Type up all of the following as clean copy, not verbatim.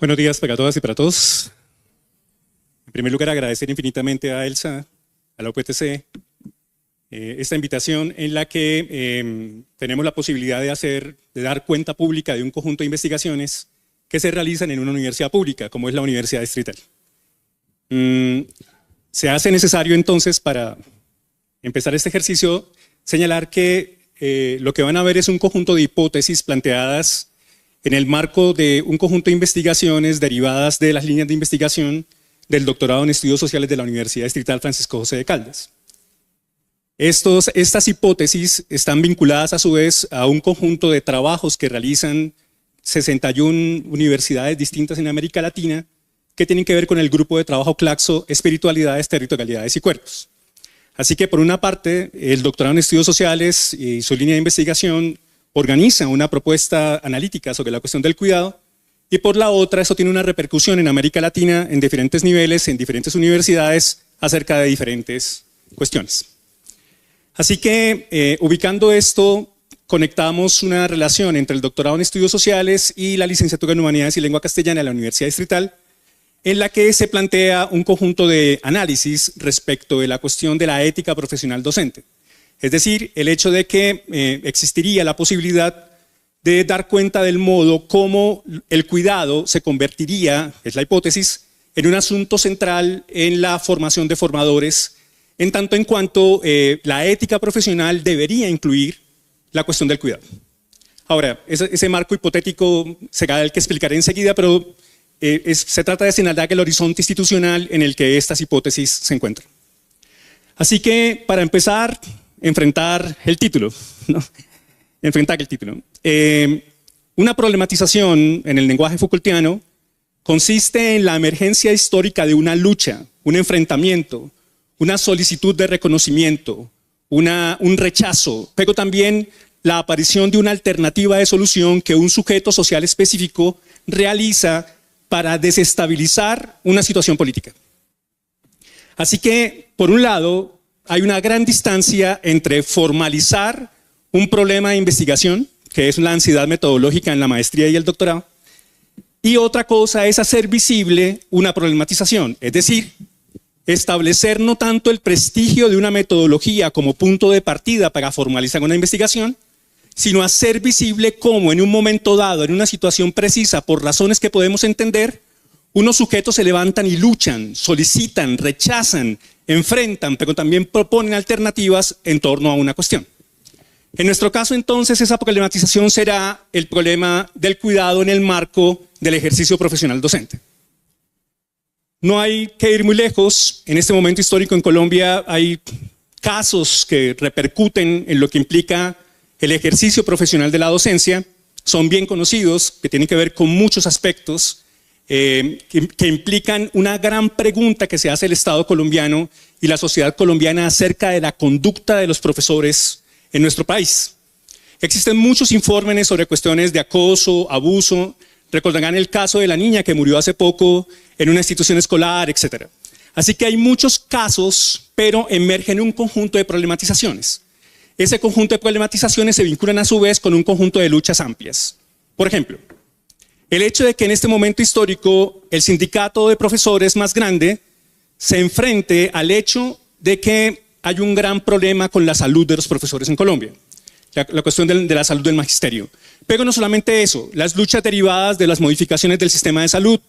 Buenos días para todas y para todos. En primer lugar, agradecer infinitamente a Elsa, a la UPTC, esta invitación en la que tenemos la posibilidad de dar cuenta pública de un conjunto de investigaciones que se realizan en una universidad pública, como es la Universidad Distrital. Se hace necesario entonces, para empezar este ejercicio, señalar que lo que van a ver es un conjunto de hipótesis planteadas en el marco de un conjunto de investigaciones derivadas de las líneas de investigación del doctorado en Estudios Sociales de la Universidad Distrital Francisco José de Caldas. Estas hipótesis están vinculadas a su vez a un conjunto de trabajos que realizan 61 universidades distintas en América Latina que tienen que ver con el grupo de trabajo Claxo, Espiritualidades, Territorialidades y Cuerpos. Así que por una parte, el doctorado en Estudios Sociales y su línea de investigación organiza una propuesta analítica sobre la cuestión del cuidado, y por la otra, eso tiene una repercusión en América Latina en diferentes niveles, en diferentes universidades, acerca de diferentes cuestiones. Así que, ubicando esto, conectamos una relación entre el doctorado en Estudios Sociales y la licenciatura en Humanidades y Lengua Castellana de la Universidad Distrital, en la que se plantea un conjunto de análisis respecto de la cuestión de la ética profesional docente. Es decir, el hecho de que existiría la posibilidad de dar cuenta del modo como el cuidado se convertiría, es la hipótesis, en un asunto central en la formación de formadores, en tanto en cuanto la ética profesional debería incluir la cuestión del cuidado. Ahora, ese marco hipotético será el que explicaré enseguida, pero se trata de señalar el horizonte institucional en el que estas hipótesis se encuentran. Así que, para empezar, enfrentar el título, ¿no? Una problematización en el lenguaje Foucaultiano consiste en la emergencia histórica de una lucha, un enfrentamiento, una solicitud de reconocimiento, un rechazo, pero también la aparición de una alternativa de solución que un sujeto social específico realiza para desestabilizar una situación política. Así que, por un lado, hay una gran distancia entre formalizar un problema de investigación, que es la ansiedad metodológica en la maestría y el doctorado, y otra cosa es hacer visible una problematización, es decir, establecer no tanto el prestigio de una metodología como punto de partida para formalizar una investigación, sino hacer visible cómo en un momento dado, en una situación precisa, por razones que podemos entender, unos sujetos se levantan y luchan, solicitan, rechazan, enfrentan, pero también proponen alternativas en torno a una cuestión. En nuestro caso, entonces, esa problematización será el problema del cuidado en el marco del ejercicio profesional docente. No hay que ir muy lejos. En este momento histórico en Colombia hay casos que repercuten en lo que implica el ejercicio profesional de la docencia. Son bien conocidos, que tienen que ver con muchos aspectos que implican una gran pregunta que se hace el Estado colombiano y la sociedad colombiana acerca de la conducta de los profesores en nuestro país. Existen muchos informes sobre cuestiones de acoso, abuso. Recordarán el caso de la niña que murió hace poco en una institución escolar, etc. Así que hay muchos casos, pero emergen un conjunto de problematizaciones. Ese conjunto de problematizaciones se vinculan a su vez con un conjunto de luchas amplias. Por ejemplo, el hecho de que en este momento histórico el sindicato de profesores más grande se enfrente al hecho de que hay un gran problema con la salud de los profesores en Colombia, la cuestión de la salud del magisterio. Pero no solamente eso, las luchas derivadas de las modificaciones del sistema de salud,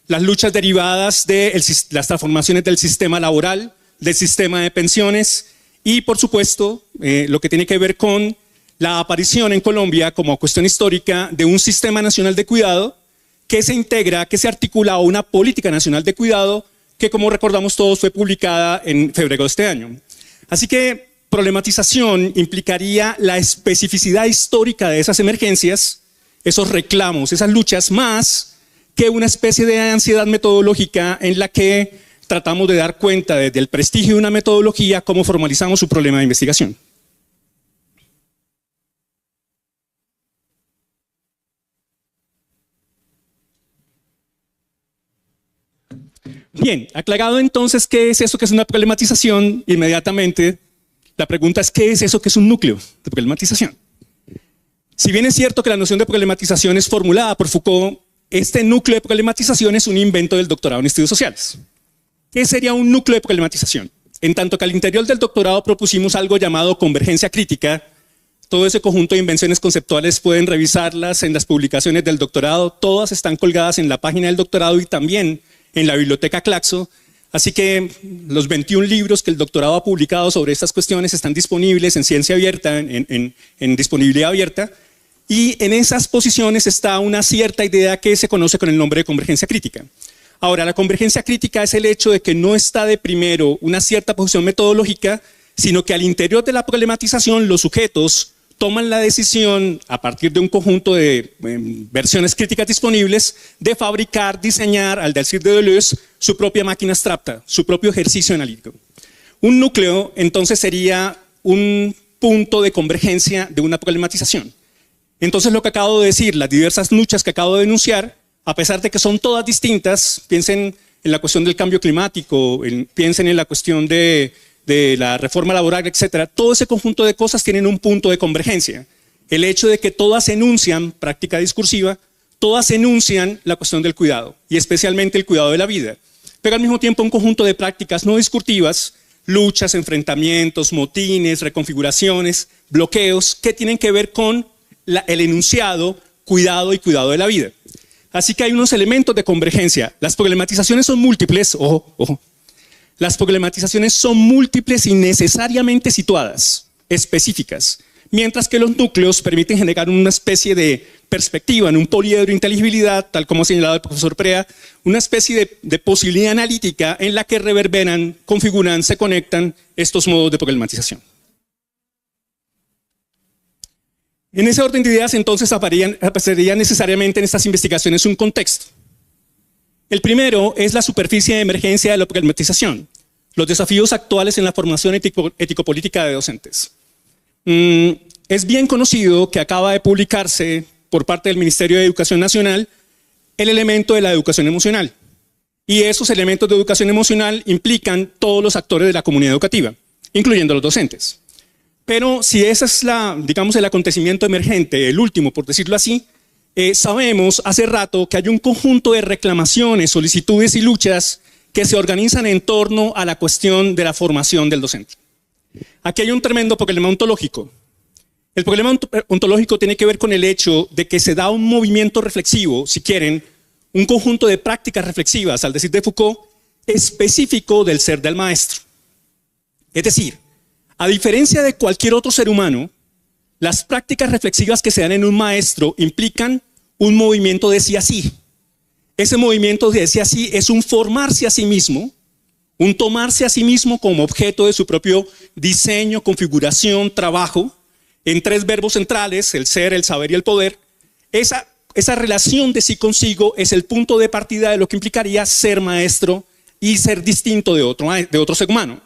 las luchas derivadas de las transformaciones del sistema laboral, del sistema de pensiones y, por supuesto, lo que tiene que ver con la aparición en Colombia como cuestión histórica de un sistema nacional de cuidado que se integra, que se articula a una política nacional de cuidado que, como recordamos todos, fue publicada en febrero de este año. Así que problematización implicaría la especificidad histórica de esas emergencias, esos reclamos, esas luchas, más que una especie de ansiedad metodológica en la que tratamos de dar cuenta desde el prestigio de una metodología cómo formalizamos su problema de investigación. Bien, aclarado entonces qué es eso que es una problematización, inmediatamente la pregunta es ¿qué es eso que es un núcleo de problematización? Si bien es cierto que la noción de problematización es formulada por Foucault, este núcleo de problematización es un invento del doctorado en estudios sociales. ¿Qué sería un núcleo de problematización? En tanto que al interior del doctorado propusimos algo llamado convergencia crítica. Todo ese conjunto de invenciones conceptuales pueden revisarlas en las publicaciones del doctorado. Todas están colgadas en la página del doctorado y también en la biblioteca Claxo. Así que los 21 libros que el doctorado ha publicado sobre estas cuestiones están disponibles en ciencia abierta, en disponibilidad abierta. Y en esas posiciones está una cierta idea que se conoce con el nombre de convergencia crítica. Ahora, la convergencia crítica es el hecho de que no está de primero una cierta posición metodológica, sino que al interior de la problematización los sujetos toman la decisión, a partir de un conjunto de versiones críticas disponibles, de fabricar, diseñar, al decir de Deleuze, su propia máquina abstracta, su propio ejercicio analítico. Un núcleo, entonces, sería un punto de convergencia de una problematización. Entonces, lo que acabo de decir, las diversas luchas que acabo de denunciar, a pesar de que son todas distintas, piensen en la cuestión del cambio climático, piensen en la cuestión de la reforma laboral, etcétera, todo ese conjunto de cosas tienen un punto de convergencia. El hecho de que todas enuncian práctica discursiva, todas enuncian la cuestión del cuidado, y especialmente el cuidado de la vida. Pero al mismo tiempo un conjunto de prácticas no discursivas, luchas, enfrentamientos, motines, reconfiguraciones, bloqueos, que tienen que ver con el enunciado cuidado y cuidado de la vida. Así que hay unos elementos de convergencia. Las problematizaciones son múltiples, ojo, ojo. Las problematizaciones son múltiples y necesariamente situadas, específicas, mientras que los núcleos permiten generar una especie de perspectiva en un poliedro de inteligibilidad, tal como ha señalado el profesor Prea, una especie de posibilidad analítica en la que reverberan, configuran, se conectan estos modos de problematización. En ese orden de ideas, entonces, aparecería necesariamente en estas investigaciones un contexto. El primero es la superficie de emergencia de la problematización, los desafíos actuales en la formación ético-política de docentes. Es bien conocido que acaba de publicarse por parte del Ministerio de Educación Nacional el elemento de la educación emocional. Y esos elementos de educación emocional implican todos los actores de la comunidad educativa, incluyendo los docentes. Pero si ese es digamos, el acontecimiento emergente, el último, por decirlo así, sabemos hace rato que hay un conjunto de reclamaciones, solicitudes y luchas que se organizan en torno a la cuestión de la formación del docente. Aquí hay un tremendo problema ontológico. El problema ontológico tiene que ver con el hecho de que se da un movimiento reflexivo, si quieren, un conjunto de prácticas reflexivas, al decir de Foucault, específico del ser del maestro. Es decir, a diferencia de cualquier otro ser humano, las prácticas reflexivas que se dan en un maestro implican un movimiento de sí a sí. Ese movimiento de sí a sí es un formarse a sí mismo, un tomarse a sí mismo como objeto de su propio diseño, configuración, trabajo, en tres verbos centrales, el ser, el saber y el poder. Esa relación de sí consigo es el punto de partida de lo que implicaría ser maestro y ser distinto de otro ser humano.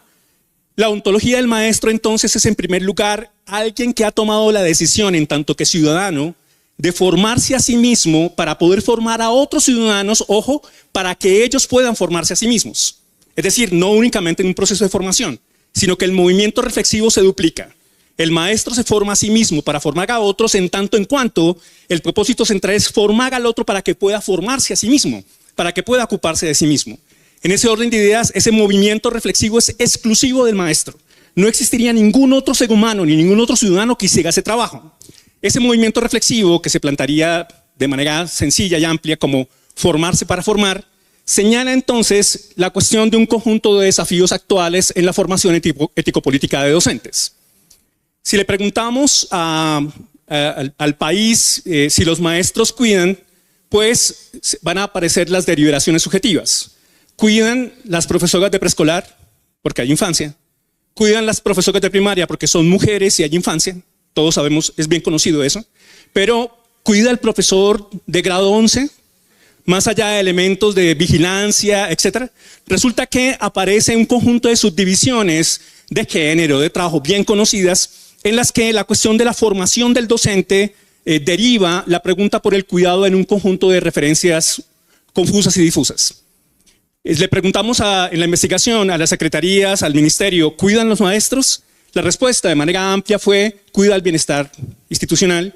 La ontología del maestro entonces es en primer lugar alguien que ha tomado la decisión en tanto que ciudadano de formarse a sí mismo para poder formar a otros ciudadanos, ojo, para que ellos puedan formarse a sí mismos. Es decir, no únicamente en un proceso de formación, sino que el movimiento reflexivo se duplica. El maestro se forma a sí mismo para formar a otros en tanto en cuanto el propósito central es formar al otro para que pueda formarse a sí mismo, para que pueda ocuparse de sí mismo. En ese orden de ideas, ese movimiento reflexivo es exclusivo del maestro. No existiría ningún otro ser humano ni ningún otro ciudadano que hiciera ese trabajo. Ese movimiento reflexivo, que se plantearía de manera sencilla y amplia como formarse para formar, señala entonces la cuestión de un conjunto de desafíos actuales en la formación ético-política de docentes. Si le preguntamos al país si los maestros cuidan, pues van a aparecer las derivaciones subjetivas. Cuidan las profesoras de preescolar, porque hay infancia. Cuidan las profesoras de primaria, porque son mujeres y hay infancia. Todos sabemos, es bien conocido eso. Pero cuida el profesor de grado 11, más allá de elementos de vigilancia, etc. Resulta que aparece un conjunto de subdivisiones de género, de trabajo bien conocidas, en las que la cuestión de la formación del docente deriva la pregunta por el cuidado en un conjunto de referencias confusas y difusas. Le preguntamos en la investigación a las secretarías, al ministerio, ¿cuidan los maestros? La respuesta de manera amplia fue, cuida el bienestar institucional,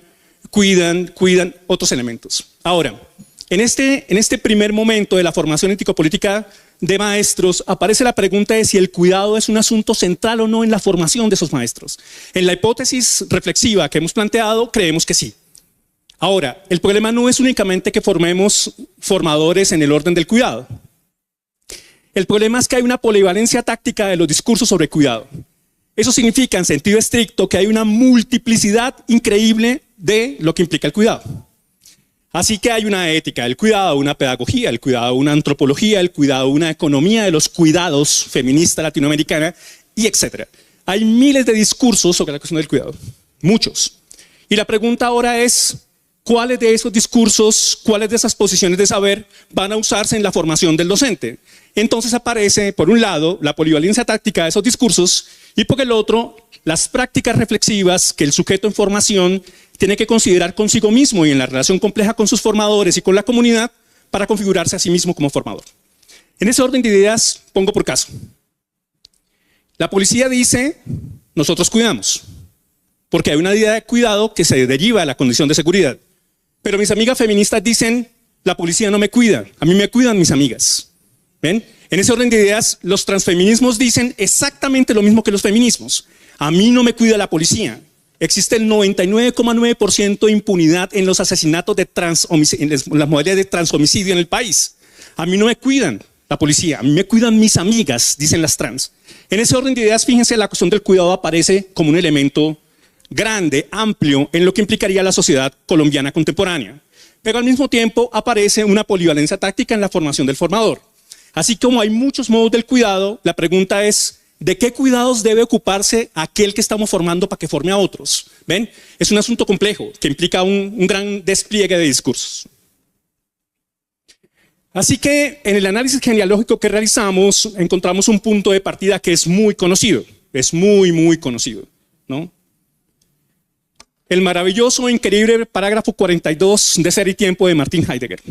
cuidan otros elementos. Ahora, En este primer momento de la formación ético-política de maestros aparece la pregunta de si el cuidado es un asunto central o no en la formación de esos maestros. En la hipótesis reflexiva que hemos planteado, creemos que sí. Ahora, el problema no es únicamente que formemos formadores en el orden del cuidado. El problema es que hay una polivalencia táctica de los discursos sobre cuidado. Eso significa, en sentido estricto, que hay una multiplicidad increíble de lo que implica el cuidado. Así que hay una ética del cuidado, una pedagogía del cuidado, una antropología del cuidado, una economía de los cuidados feminista latinoamericana, y etc. Hay miles de discursos sobre la cuestión del cuidado, muchos. Y la pregunta ahora es, ¿cuáles de esos discursos, cuáles de esas posiciones de saber van a usarse en la formación del docente? Entonces aparece, por un lado, la polivalencia táctica de esos discursos y por el otro, las prácticas reflexivas que el sujeto en formación tiene que considerar consigo mismo y en la relación compleja con sus formadores y con la comunidad para configurarse a sí mismo como formador. En ese orden de ideas, pongo por caso. La policía dice, nosotros cuidamos, porque hay una idea de cuidado que se deriva de la condición de seguridad. Pero mis amigas feministas dicen, la policía no me cuida, a mí me cuidan mis amigas. ¿Ven? En ese orden de ideas, los transfeminismos dicen exactamente lo mismo que los feminismos. A mí no me cuida la policía. Existe el 99,9% de impunidad en los asesinatos de en las modalidades de transhomicidio en el país. A mí no me cuidan la policía, a mí me cuidan mis amigas, dicen las trans. En ese orden de ideas, fíjense, la cuestión del cuidado aparece como un elemento grande, amplio, en lo que implicaría la sociedad colombiana contemporánea. Pero al mismo tiempo aparece una polivalencia táctica en la formación del formador. Así como hay muchos modos del cuidado, la pregunta es, ¿de qué cuidados debe ocuparse aquel que estamos formando para que forme a otros? ¿Ven? Es un asunto complejo que implica un gran despliegue de discursos. Así que en el análisis genealógico que realizamos encontramos un punto de partida que es muy conocido, muy conocido, ¿no? El maravilloso e increíble parágrafo 42 de Ser y Tiempo de Martin Heidegger.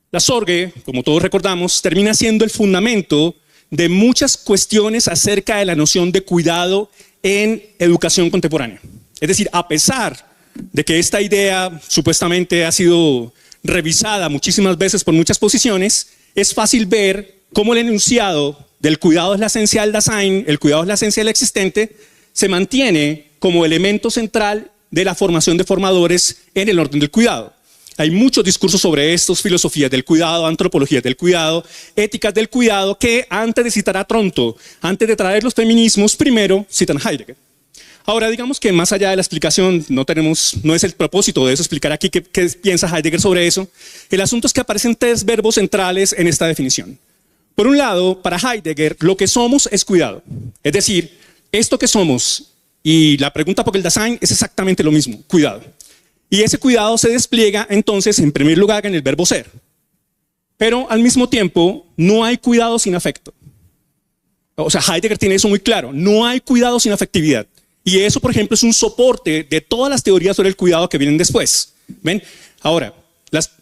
La Sorge, como todos recordamos, termina siendo el fundamento de muchas cuestiones acerca de la noción de cuidado en educación contemporánea. Es decir, a pesar de que esta idea supuestamente ha sido revisada muchísimas veces por muchas posiciones, es fácil ver cómo el enunciado del cuidado es la esencia del Dasein, el cuidado es la esencia del existente, se mantiene como elemento central de la formación de formadores en el orden del cuidado. Hay muchos discursos sobre estos, filosofías del cuidado, antropologías del cuidado, éticas del cuidado, que antes de citar a Tronto, antes de traer los feminismos, primero citan a Heidegger. Ahora, digamos que más allá de la explicación, no es el propósito de eso explicar aquí qué piensa Heidegger sobre eso. El asunto es que aparecen tres verbos centrales en esta definición. Por un lado, para Heidegger, lo que somos es cuidado. Es decir, esto que somos y la pregunta por el Dasein es exactamente lo mismo, cuidado. Y ese cuidado se despliega entonces en primer lugar en el verbo ser. Pero al mismo tiempo no hay cuidado sin afecto. O sea, Heidegger tiene eso muy claro, no hay cuidado sin afectividad. Y eso, por ejemplo, es un soporte de todas las teorías sobre el cuidado que vienen después. ¿Ven? Ahora,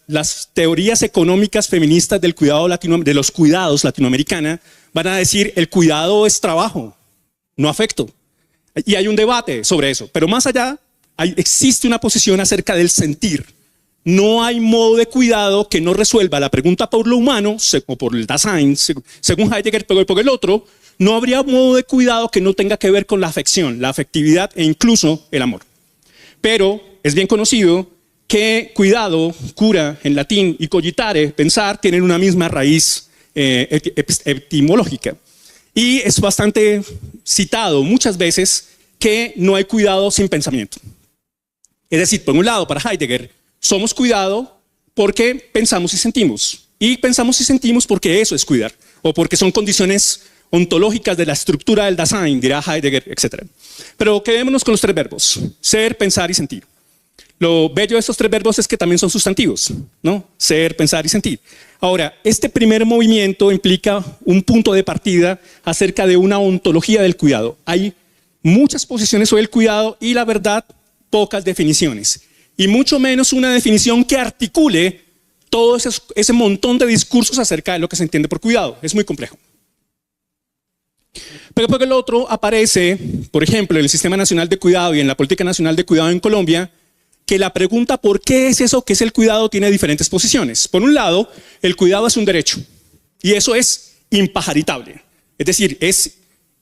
las teorías económicas feministas del cuidado de los cuidados latinoamericana van a decir el cuidado es trabajo, no afecto. Y hay un debate sobre eso, pero más allá existe una posición acerca del sentir. No hay modo de cuidado que no resuelva la pregunta por lo humano, o por el Dasein, según Heidegger, pero por el otro, no habría modo de cuidado que no tenga que ver con la afección, la afectividad e incluso el amor. Pero es bien conocido que cuidado, cura en latín, y cogitare, pensar, tienen una misma raíz etimológica. Y es bastante citado muchas veces que no hay cuidado sin pensamiento. Es decir, por un lado, para Heidegger, somos cuidado porque pensamos y sentimos. Y pensamos y sentimos porque eso es cuidar, o porque son condiciones ontológicas de la estructura del Dasein, dirá Heidegger, etc. Pero quedémonos con los tres verbos, ser, pensar y sentir. Lo bello de estos tres verbos es que también son sustantivos, ¿no? Ser, pensar y sentir. Ahora, este primer movimiento implica un punto de partida acerca de una ontología del cuidado. Hay muchas posiciones sobre el cuidado y la verdad, pocas definiciones. Y mucho menos una definición que articule todo ese montón de discursos acerca de lo que se entiende por cuidado. Es muy complejo. Pero por el otro aparece, por ejemplo, en el Sistema Nacional de Cuidado y en la Política Nacional de Cuidado en Colombia, que la pregunta ¿por qué es eso que es el cuidado? Tiene diferentes posiciones. Por un lado, el cuidado es un derecho y eso es impajaritable. Es decir,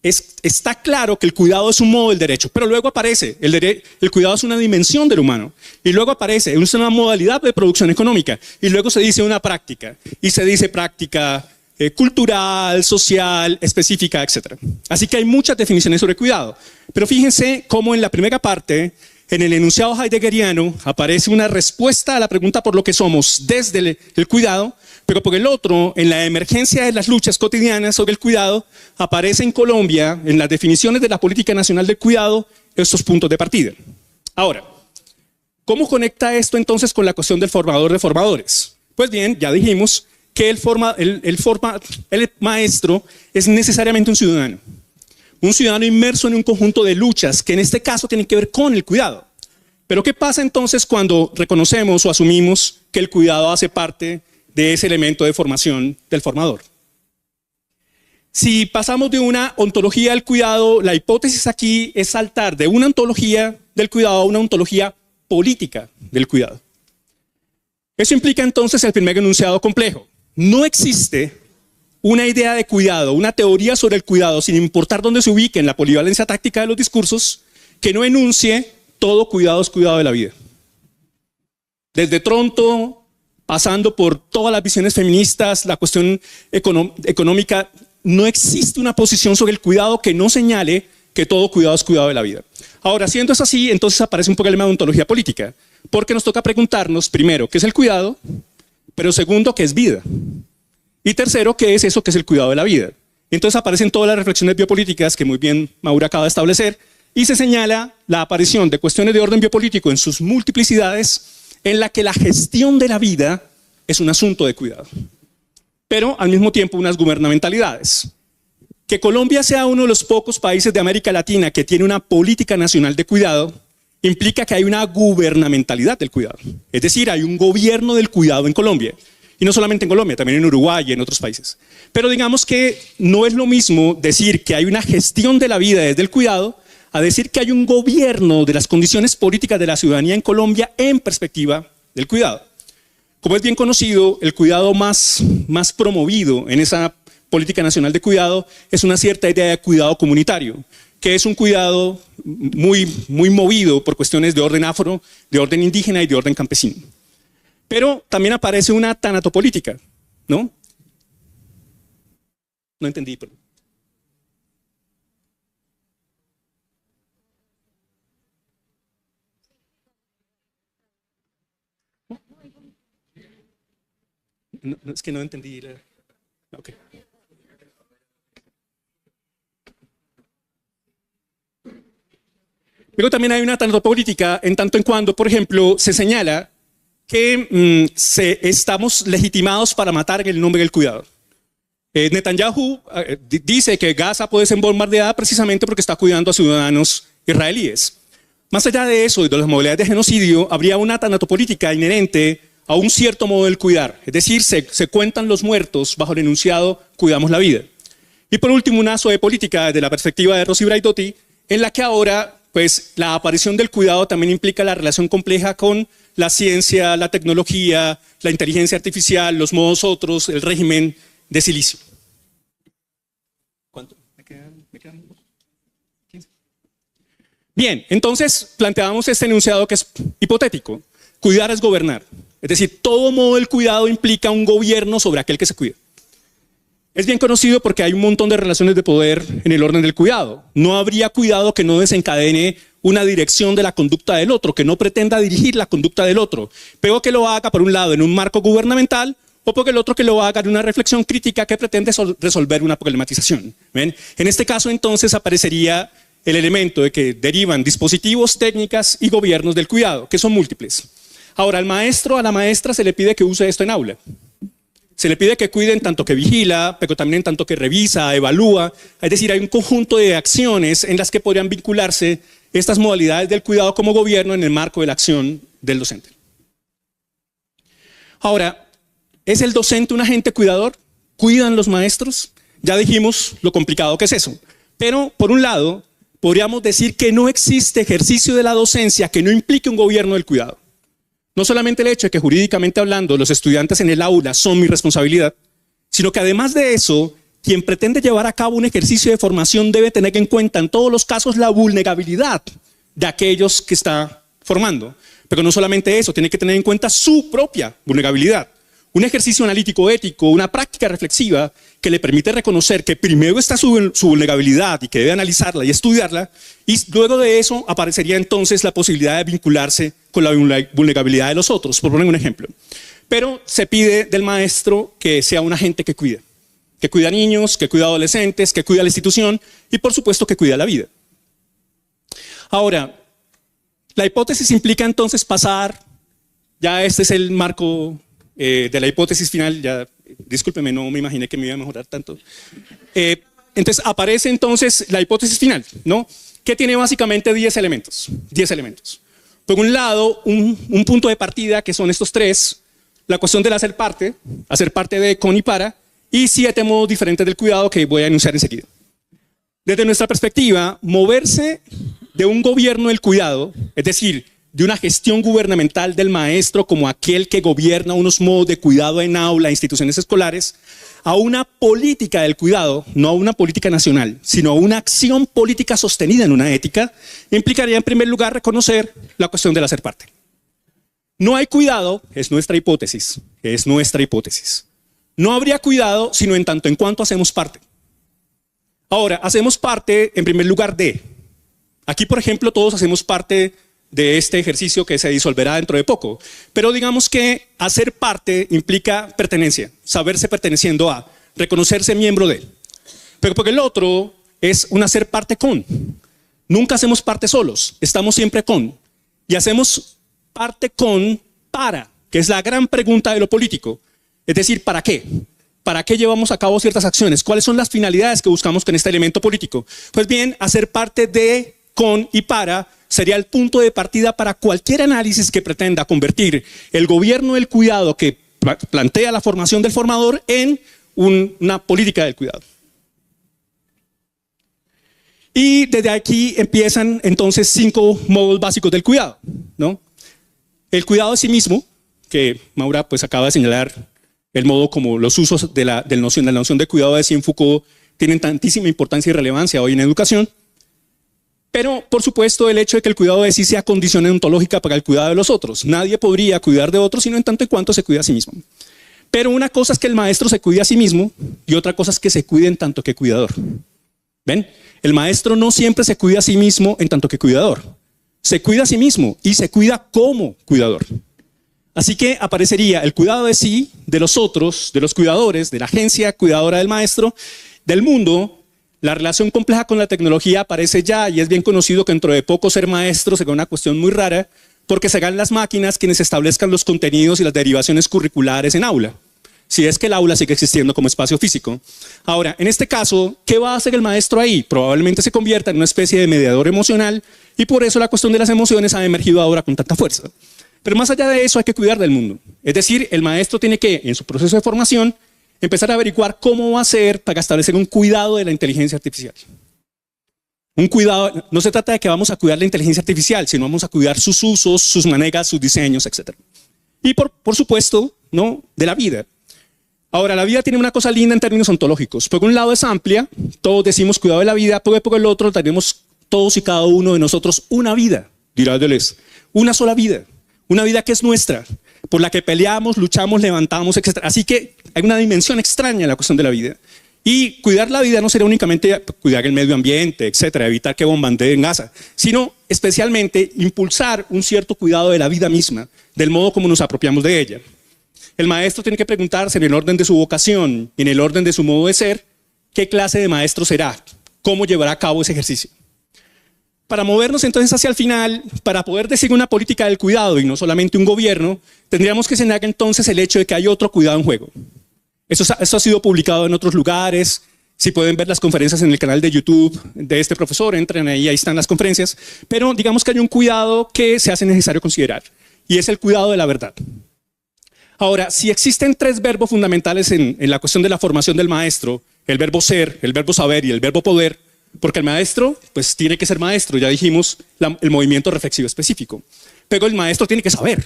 está claro que el cuidado es un modo del derecho, pero luego aparece, el cuidado es una dimensión del humano, y luego aparece, es una modalidad de producción económica, y luego se dice una práctica, y se dice práctica cultural, social, específica, etc. Así que hay muchas definiciones sobre cuidado, pero fíjense cómo en la primera parte, en el enunciado heideggeriano, aparece una respuesta a la pregunta por lo que somos desde el cuidado, pero por el otro, en la emergencia de las luchas cotidianas sobre el cuidado, aparece en Colombia, en las definiciones de la política nacional del cuidado, estos puntos de partida. Ahora, ¿cómo conecta esto entonces con la cuestión del formador de formadores? Pues bien, ya dijimos que el maestro es necesariamente un ciudadano inmerso en un conjunto de luchas que en este caso tienen que ver con el cuidado. Pero ¿qué pasa entonces cuando reconocemos o asumimos que el cuidado hace parte de ese elemento de formación del formador? Si pasamos de una ontología del cuidado, la hipótesis aquí es saltar de una ontología del cuidado a una ontología política del cuidado. Eso implica entonces el primer enunciado complejo. No existe una idea de cuidado, una teoría sobre el cuidado, sin importar dónde se ubique en la polivalencia táctica de los discursos, que no enuncie todo cuidado es cuidado de la vida. Desde Tronto, pasando por todas las visiones feministas, la cuestión económica, no existe una posición sobre el cuidado que no señale que todo cuidado es cuidado de la vida. Ahora, siendo eso así, entonces aparece un problema de ontología política, porque nos toca preguntarnos, primero, ¿qué es el cuidado? Pero segundo, ¿qué es vida? Y tercero, ¿qué es eso que es el cuidado de la vida? Entonces aparecen todas las reflexiones biopolíticas que muy bien Maura acaba de establecer y se señala la aparición de cuestiones de orden biopolítico en sus multiplicidades en la que la gestión de la vida es un asunto de cuidado, pero al mismo tiempo unas gubernamentalidades. Que Colombia sea uno de los pocos países de América Latina que tiene una política nacional de cuidado implica que hay una gubernamentalidad del cuidado, es decir, hay un gobierno del cuidado en Colombia. Y no solamente en Colombia, también en Uruguay y en otros países. Pero digamos que no es lo mismo decir que hay una gestión de la vida desde el cuidado a decir que hay un gobierno de las condiciones políticas de la ciudadanía en Colombia en perspectiva del cuidado. Como es bien conocido, el cuidado más promovido en esa política nacional de cuidado es una cierta idea de cuidado comunitario, que es un cuidado muy movido por cuestiones de orden afro, de orden indígena y de orden campesino. Pero también aparece una tanatopolítica, ¿no? No entendí, perdón. No, es que no entendí. Okay. Pero también hay una tanatopolítica en tanto en cuando, por ejemplo, se señala que estamos legitimados para matar en el nombre del cuidado. Netanyahu dice que Gaza puede ser bombardeada precisamente porque está cuidando a ciudadanos israelíes. Más allá de eso y de las modalidades de genocidio, habría una tanatopolítica inherente a un cierto modo del cuidar. Es decir, se cuentan los muertos bajo el enunciado cuidamos la vida. Y por último, una zoopolítica desde la perspectiva de Rosy Braidotti, en la que ahora pues, la aparición del cuidado también implica la relación compleja con la ciencia, la tecnología, la inteligencia artificial, los modos otros, el régimen de silicio. ¿Cuánto? ¿Me quedan 15? Bien, entonces planteábamos este enunciado que es hipotético. Cuidar es gobernar. Es decir, todo modo del cuidado implica un gobierno sobre aquel que se cuida. Es bien conocido porque hay un montón de relaciones de poder en el orden del cuidado. No habría cuidado que no desencadene una dirección de la conducta del otro, que no pretenda dirigir la conducta del otro, pero que lo haga por un lado en un marco gubernamental o por el otro que lo haga en una reflexión crítica que pretende resolver una problematización. ¿Ven? En este caso entonces aparecería el elemento de que derivan dispositivos, técnicas y gobiernos del cuidado, que son múltiples. Ahora, al maestro, a la maestra se le pide que use esto en aula. Se le pide que cuide en tanto que vigila, pero también en tanto que revisa, evalúa. Es decir, hay un conjunto de acciones en las que podrían vincularse estas modalidades del cuidado como gobierno en el marco de la acción del docente. Ahora, ¿es el docente un agente cuidador? ¿Cuidan los maestros? Ya dijimos lo complicado que es eso. Pero, por un lado, podríamos decir que no existe ejercicio de la docencia que no implique un gobierno del cuidado. No solamente el hecho de que jurídicamente hablando los estudiantes en el aula son mi responsabilidad, sino que además de eso, quien pretende llevar a cabo un ejercicio de formación debe tener en cuenta en todos los casos la vulnerabilidad de aquellos que está formando. Pero no solamente eso, tiene que tener en cuenta su propia vulnerabilidad. Un ejercicio analítico ético, una práctica reflexiva que le permite reconocer que primero está su vulnerabilidad y que debe analizarla y estudiarla, y luego de eso aparecería entonces la posibilidad de vincularse con la vulnerabilidad de los otros, por poner un ejemplo. Pero se pide del maestro que sea un agente que cuida niños, que cuida adolescentes, que cuida la institución y por supuesto que cuida la vida. Ahora, la hipótesis implica entonces pasar, ya este es el marco de la hipótesis final, ya discúlpeme, no me imaginé que me iba a mejorar tanto. Entonces aparece entonces la hipótesis final, ¿no? Que tiene básicamente 10 elementos. Por un lado, un punto de partida que son estos tres, la cuestión del hacer parte de, con y para, y 7 modos diferentes del cuidado que voy a enunciar enseguida. Desde nuestra perspectiva, moverse de un gobierno del cuidado, es decir, de una gestión gubernamental del maestro como aquel que gobierna unos modos de cuidado en aula, instituciones escolares, a una política del cuidado, no a una política nacional, sino a una acción política sostenida en una ética, implicaría en primer lugar reconocer la cuestión del hacer parte. No hay cuidado, es nuestra hipótesis. No habría cuidado sino en tanto en cuanto hacemos parte. Ahora, hacemos parte en primer lugar de. Aquí, por ejemplo, todos hacemos parte de este ejercicio que se disolverá dentro de poco. Pero digamos que hacer parte implica pertenencia, saberse perteneciendo a, reconocerse miembro de. Pero porque el otro es un hacer parte con. Nunca hacemos parte solos, estamos siempre con. Y hacemos parte con para, que es la gran pregunta de lo político. Es decir, ¿para qué? ¿Para qué llevamos a cabo ciertas acciones? ¿Cuáles son las finalidades que buscamos con este elemento político? Pues bien, hacer parte de, con y para sería el punto de partida para cualquier análisis que pretenda convertir el gobierno del cuidado que plantea la formación del formador en una política del cuidado. Y desde aquí empiezan entonces 5 modos básicos del cuidado, ¿no? El cuidado de sí mismo, que Maura pues acaba de señalar el modo como los usos de la noción de cuidado de sí en Foucault tienen tantísima importancia y relevancia hoy en educación. Pero, por supuesto, el hecho de que el cuidado de sí sea condición ontológica para el cuidado de los otros. Nadie podría cuidar de otros sino en tanto y cuanto se cuida a sí mismo. Pero una cosa es que el maestro se cuide a sí mismo y otra cosa es que se cuide en tanto que cuidador. ¿Ven? El maestro no siempre se cuida a sí mismo en tanto que cuidador. Se cuida a sí mismo y se cuida como cuidador. Así que aparecería el cuidado de sí, de los otros, de los cuidadores, de la agencia cuidadora del maestro, del mundo. La relación compleja con la tecnología aparece ya y es bien conocido que dentro de poco ser maestro será una cuestión muy rara porque serán las máquinas quienes establezcan los contenidos y las derivaciones curriculares en aula, si es que el aula sigue existiendo como espacio físico. Ahora, en este caso, ¿qué va a hacer el maestro ahí? Probablemente se convierta en una especie de mediador emocional y por eso la cuestión de las emociones ha emergido ahora con tanta fuerza. Pero más allá de eso hay que cuidar del mundo. Es decir, el maestro tiene que, en su proceso de formación, empezar a averiguar cómo va a hacer para establecer un cuidado de la inteligencia artificial. Un cuidado, no se trata de que vamos a cuidar la inteligencia artificial, sino vamos a cuidar sus usos, sus maneras, sus diseños, etc. Y por supuesto, ¿no?, de la vida. Ahora, la vida tiene una cosa linda en términos ontológicos. Por un lado es amplia, todos decimos cuidado de la vida, pero por el otro tenemos todos y cada uno de nosotros una vida, dirá Deleuze, una sola vida. Una vida que es nuestra, por la que peleamos, luchamos, levantamos, etc. Así que hay una dimensión extraña en la cuestión de la vida. Y cuidar la vida no será únicamente cuidar el medio ambiente, etc., evitar que bombardeen Gaza, sino especialmente impulsar un cierto cuidado de la vida misma, del modo como nos apropiamos de ella. El maestro tiene que preguntarse en el orden de su vocación, en el orden de su modo de ser, qué clase de maestro será, cómo llevará a cabo ese ejercicio. Para movernos entonces hacia el final, para poder decir una política del cuidado y no solamente un gobierno, tendríamos que señalar entonces el hecho de que hay otro cuidado en juego. Esto ha sido publicado en otros lugares. Si pueden ver las conferencias en el canal de YouTube de este profesor, entren ahí están las conferencias. Pero digamos que hay un cuidado que se hace necesario considerar y es el cuidado de la verdad. Ahora, si existen 3 verbos fundamentales en la cuestión de la formación del maestro, el verbo ser, el verbo saber y el verbo poder, porque el maestro pues tiene que ser maestro, ya dijimos el movimiento reflexivo específico, pero el maestro tiene que saber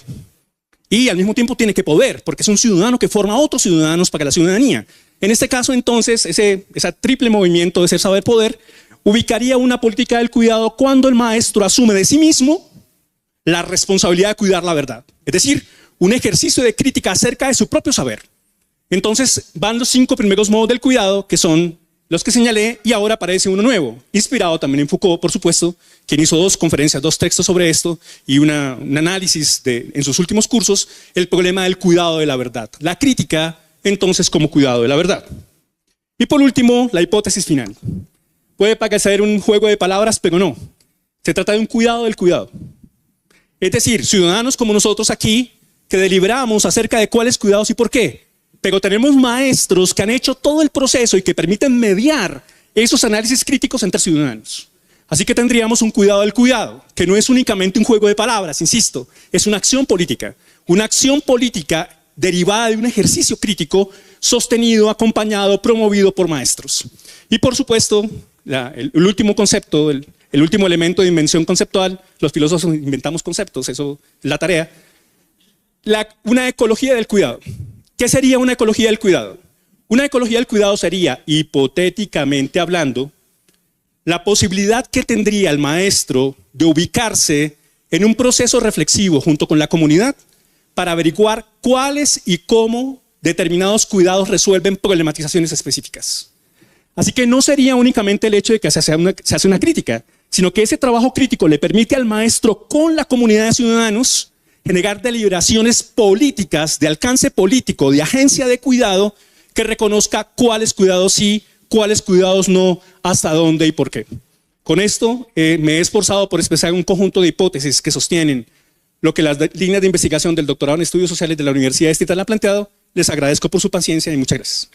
y al mismo tiempo tiene que poder, porque es un ciudadano que forma a otros ciudadanos para la ciudadanía. En este caso entonces ese triple movimiento de ser, saber, poder ubicaría una política del cuidado cuando el maestro asume de sí mismo la responsabilidad de cuidar la verdad, es decir, un ejercicio de crítica acerca de su propio saber. Entonces van los 5 primeros modos del cuidado, que son los que señalé, y ahora aparece uno nuevo, inspirado también en Foucault, por supuesto, quien hizo 2 conferencias, 2 textos sobre esto, y un análisis en sus últimos cursos, el problema del cuidado de la verdad. La crítica, entonces, como cuidado de la verdad. Y por último, la hipótesis final. Puede parecer un juego de palabras, pero no. Se trata de un cuidado del cuidado. Es decir, ciudadanos como nosotros aquí, que deliberamos acerca de cuáles cuidados y por qué, pero tenemos maestros que han hecho todo el proceso y que permiten mediar esos análisis críticos entre ciudadanos. Así que tendríamos un cuidado del cuidado, que no es únicamente un juego de palabras, insisto, es una acción política derivada de un ejercicio crítico sostenido, acompañado, promovido por maestros. Y por supuesto, el último concepto, el último elemento de invención conceptual, los filósofos inventamos conceptos, eso es la tarea, una ecología del cuidado. ¿Qué sería una ecología del cuidado? Una ecología del cuidado sería, hipotéticamente hablando, la posibilidad que tendría el maestro de ubicarse en un proceso reflexivo junto con la comunidad para averiguar cuáles y cómo determinados cuidados resuelven problematizaciones específicas. Así que no sería únicamente el hecho de que se hace una crítica, sino que ese trabajo crítico le permite al maestro con la comunidad de ciudadanos generar deliberaciones políticas, de alcance político, de agencia de cuidado, que reconozca cuáles cuidados sí, cuáles cuidados no, hasta dónde y por qué. Con esto me he esforzado por expresar un conjunto de hipótesis que sostienen lo que las líneas de investigación del doctorado en estudios sociales de la Universidad Distrital han planteado. Les agradezco por su paciencia y muchas gracias.